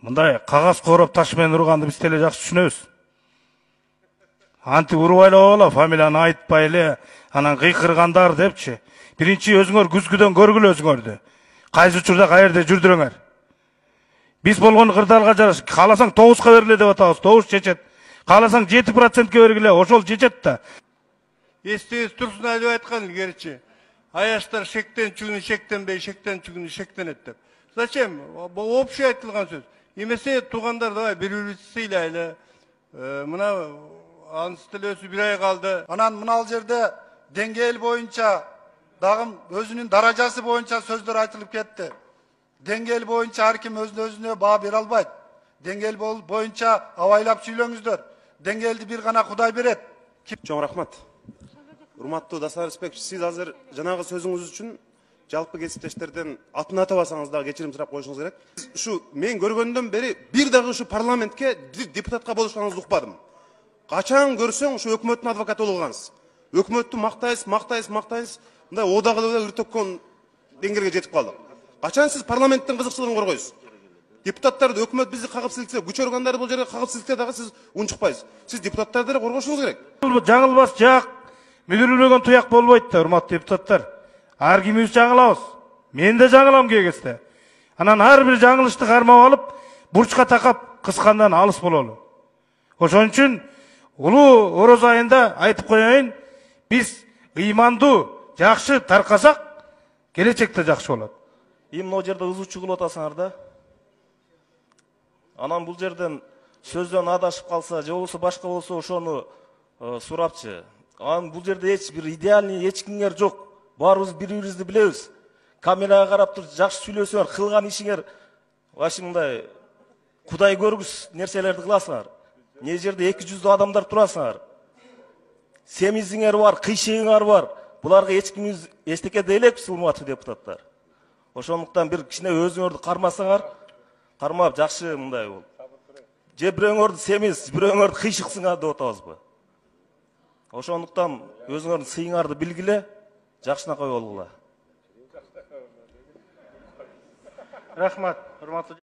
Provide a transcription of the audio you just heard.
Мындай кагаз короп таш менен урганды биз деле жакшы түшүнөбүз. Анти урбайлап алып, фамилияны айтпай эле, анан кыйкыргандар депчи. Биринчи өзүңөр күзгүдөн көргүлө өзүңөрдү. Кайсы учурда каерде жүрдүрөңөр. Биз болгон кырдаалга жараш, кааласаң 9га бергиле деп атабыз, 9 чечет. Кааласаң 7%ке бергиле, ошол чечет да. Эстебиз Турсун Алиев айткан илгеричи. Аяштар шектен чүгүнү шектенбей, шектен чүгүнү шектенет деп. Зачем? Бул общий айтылган сөз. Эмесе туугандар давай бири-бирибизди сыйлайлы. Мына аныс тилөөсү бир ай калды. Анан мына жерде деңгээл боюнча дагы өзүнүн даражасы боюнча сөздөр айтылып кетти. Деңгээл боюнча ар ким өзүнө баа бере албайт. Деңгээл боюнча абайлап сүйлөңүздөр. Деңгээлди бир гана Кудай берет. Чоң рахмат. Урматтуу Дастан Рыспекович, сиз азыр жанагы сөзүңүз үчүн жалпы кесиптештерден атын атабасаңыз дагы кечирим сурап коюшуңуз керек. Ушу мен көргөндөн бери бир дагы ушу парламентке депутатка болушуңузду укпадым. Качан көрсөң ушу өкмөттүн адвокаты болгансыз. Өкмөттү мактайсыз, мындай одагы үртөккөн деңгээлге жетип калдык. Качан сиз парламенттин кызыкчылыгын коргойсуз? Депутаттарды өкмөт бизди кагып силксе, күч органдары бул жерге кагып силксе дагы сиз унчукпайсыз. Сиз депутаттарды деле коргошуңуз керек. Жаңылбас жак, мүдүрүлбөгөн туяк болбойт да, урматтуу депутаттар. Ар кимибиз жаңылабыз. Мен да жаңылам кээ кезде. Анан ар бир жаңылышты кармап алып, бурчка такап кыскандан алыс бололу. Ошон үчүн улуу ороз айында айтып коеюн, биз ыймандуу, жакшы таркасак, келечекте жакшы болот. Мына жерде ызуучу кылып атасыңар да. Анан бул жерден сөздөн адашып калса, же болбосо башка болсо ошону сурапчы. Анан бул жерде эч бир идеальный эч кимдер жок. Баарыбыз бири-бирибизди билебиз. Камерага карап туруп жакшы сүйлөсөңөр, кылган ишиңер башы мындай Кудай көргүс нерселерди кыласыңар. Не жерде 200 адамдар турасыңар. Семизиңер бар, кыйшыгыңар бар. Буларга эч кимибиз эстеке дейлекпиз, урматтуу депутаттар. Ошондуктан бир кичине өзүңөрдү кармасаңар, кармап жакшы мындай болот. Же бирөөңөрдү семиз, бирөөңөрдү кыйшыксыңар деп атабызбы? Ошондуктан өзүңөрдүн сыйыңарды билгиле, жакшынакай болгула. Рахмат, урматтуу